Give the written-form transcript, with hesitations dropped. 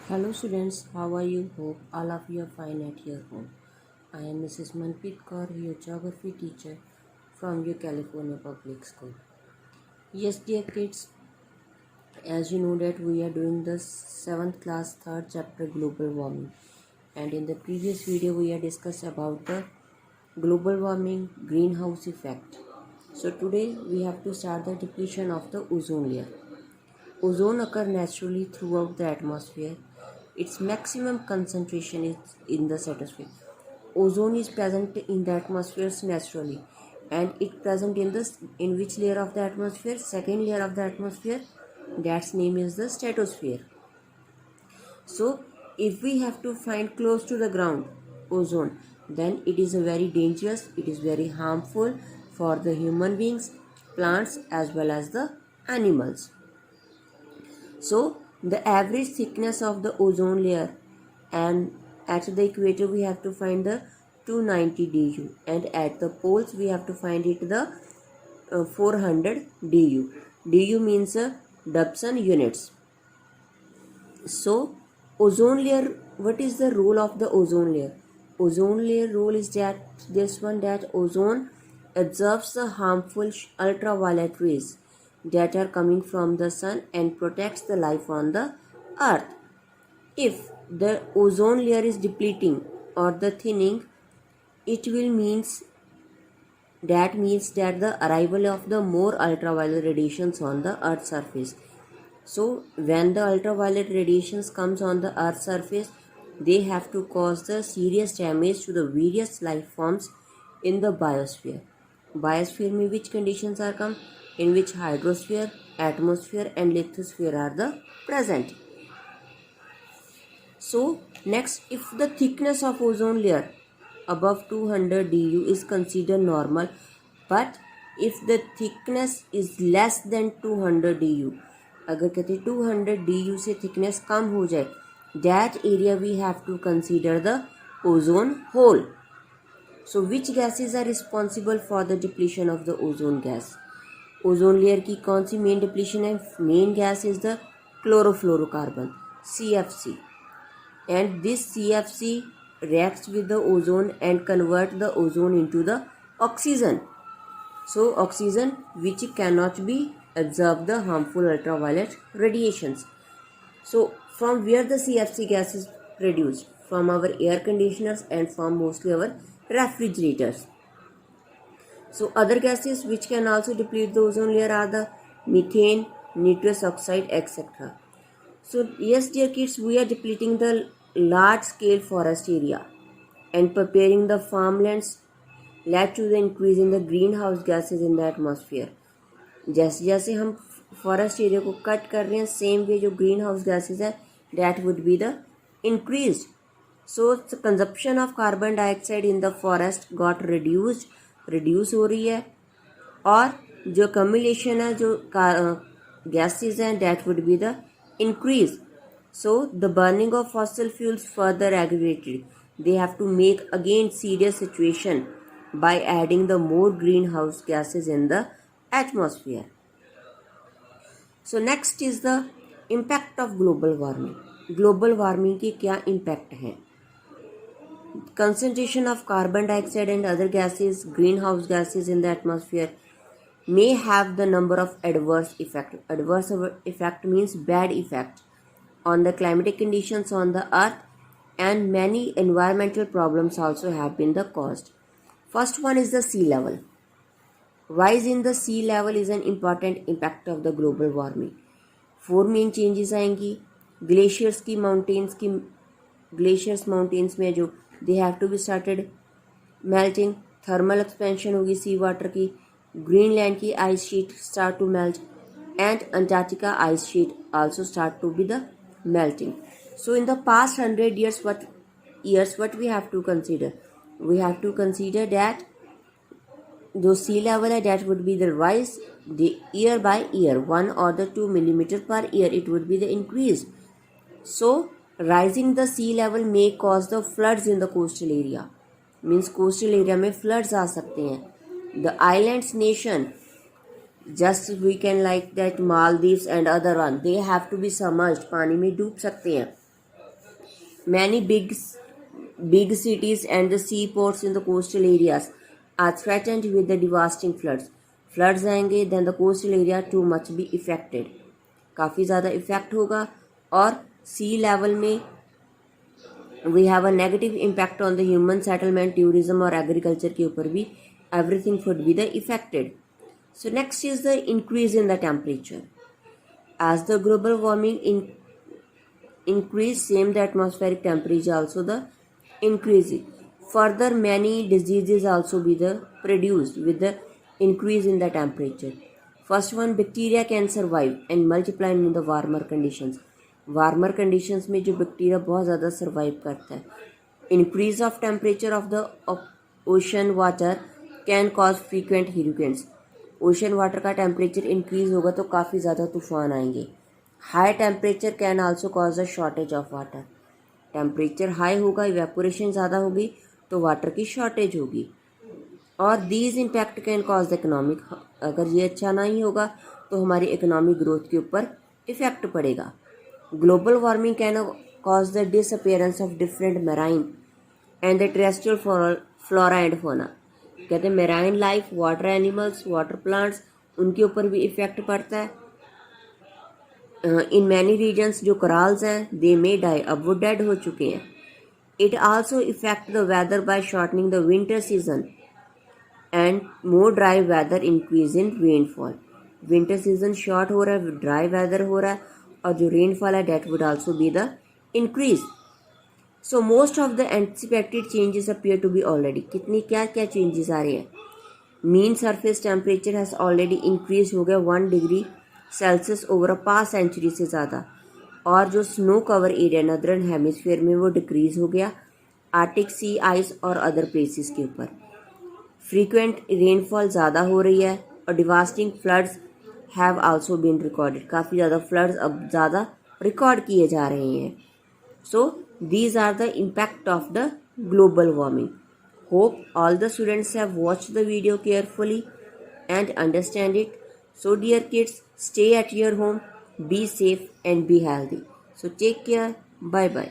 Hello students, how are you? Hope all of you are fine at your home. I am Mrs. Manpreet Kaur, your geography teacher from your California Public School. Yes, dear kids, as you know that we are doing the 7th class 3rd chapter global warming, and in the previous video we are discussed about the global warming greenhouse effect. So today we have to start the depletion of the ozone layer. Ozone occurs naturally throughout the atmosphere. Its maximum concentration is in the stratosphere. Ozone is present in the atmosphere naturally, and it present in which layer of the atmosphere? Second layer of the atmosphere. That's name is the stratosphere. So, if we have to find close to the ground ozone, then it is a very dangerous. It is very harmful for the human beings, plants as well as the animals. So the average thickness of the ozone layer, and at the equator we have to find the 290 du, and at the poles we have to find it the 400 du. Du means Dobson units. So ozone layer, what is the role of the ozone layer? Ozone layer role is that ozone absorbs the harmful ultraviolet rays that are coming from the sun and protects the life on the earth. If the ozone layer is depleting or the thinning, it will means that the arrival of the more ultraviolet radiations on the earth's surface. So when the ultraviolet radiations comes on the earth's surface, they have to cause the serious damage to the various life forms in the biosphere. Biosphere में which conditions are come? In which hydrosphere, atmosphere and lithosphere are the present. So next, if the thickness of ozone layer above 200 du is considered normal, but if the thickness is less than 200 du, अगर कहते 200 du से thickness कम हो जाए, that area we have to consider the ozone hole. So which gases are responsible for the depletion of the ozone gas? Ozone layer की कौन सी main depletion है? Main gas is the chlorofluorocarbon, CFC, and this CFC reacts with the ozone and convert the ozone into the oxygen. So oxygen which cannot be absorb the harmful ultraviolet radiations. So from where the CFC gas is produced? From our air conditioners and from mostly our refrigerators. So other gases which can also deplete the ozone layer are the methane, nitrous oxide, etc. So yes, dear kids, we are depleting the large scale forest area and preparing the farmlands led to the increase in the greenhouse gases in the atmosphere. जैसे जैसे हम forest area को cut कर रहे हैं, same way जो green house gases है that would be the increase. So consumption of carbon dioxide in the forest got reduce हो रही है, और जो कम्युलेशन है जो गैसेज हैं that would be the increase. So the burning of fossil fuels further aggravated. They have to make again serious situation by adding the more greenhouse gases in the atmosphere. So next is the impact of global warming. Global warming के क्या impact हैं? Concentration of carbon dioxide and other gases, greenhouse gases in the atmosphere may have the number of adverse effect. Adverse effect means bad effect on the climatic conditions on the earth, and many environmental problems also have been the caused. First one is the sea level. Rise in the sea level is an important impact of the global warming. 4 main changes आएंगी. Glaciers mountains में जो they have to be started melting. Thermal expansion होगी सी water की. Greenland की ice sheet start to melt, and Antarctica ice sheet also start to be the melting. So in the past 100 years, what we have to consider? We have to consider that the sea level that would be the rise the year by year, 1 or the 2 millimeter per year it would be the increase. So rising the sea level may cause the floods in the coastal area. Means coastal area में floods आ सकते हैं. The islands nation, just we can like that Maldives and other one, they have to be submerged, पानी में डूब सकते हैं. Many big cities and the seaports in the coastal areas are threatened with the devastating floods. Floods आएंगे then the coastal area too much be affected. काफ़ी ज़्यादा effect होगा और सी लेवल में we have a negative impact on the human settlement, tourism और agriculture के ऊपर भी everything would be the affected. So next is the increase in the temperature. As the global warming increase, same the atmospheric temperature also the increase. Further, many diseases also be the produced with the increase in the temperature. First one, bacteria can survive and multiply in the warmer conditions. Warmer conditions में जो bacteria बहुत ज़्यादा survive करता है. Increase of temperature of the ocean water can cause frequent hurricanes. Ocean water का temperature increase होगा तो काफ़ी ज़्यादा तूफान आएंगे. High temperature can also cause the shortage of water. Temperature high होगा, इवेपोरेशन ज़्यादा होगी तो वाटर की शॉर्टेज होगी. और these impact can cause the economic. अगर ये अच्छा नहीं होगा तो हमारी इकोनॉमिक ग्रोथ के ऊपर इफेक्ट पड़ेगा. Global warming can cause the disappearance of different marine and the terrestrial flora and fauna. कहते हैं marine life, water animals, water plants, उनके ऊपर भी इफेक्ट पड़ता है. इन मैनी रीजन्स जो कराल्स हैं दे मे डाई, अब वो डेड हो चुके हैं. It also effect the weather by shortening the winter season and more dry weather increase in rainfall. Winter season short हो रहा है, ड्राई वेदर हो रहा है और जो रेनफॉल है that would also be the increase. So most of the anticipated changes appear to be already. कितनी क्या क्या चेंजेस आ रहे हैं. Mean surface temperature has already increase हो गया 1 degree Celsius over a past century से ज़्यादा. और जो snow cover area northern hemisphere में वो डिक्रीज हो गया आर्टिक सी आइस और अदर प्लेसेस के ऊपर. फ्रीक्वेंट रेनफॉल ज़्यादा हो रही है और devastating floods have also been recorded. काफ़ी ज़्यादा फ्लड्स अब ज़्यादा रिकॉर्ड किए जा रहे हैं. So these are the impact of the global warming. Hope all the students have watched the video carefully and understand it. So dear kids, stay at your home, be safe and be healthy. So take care. Bye bye.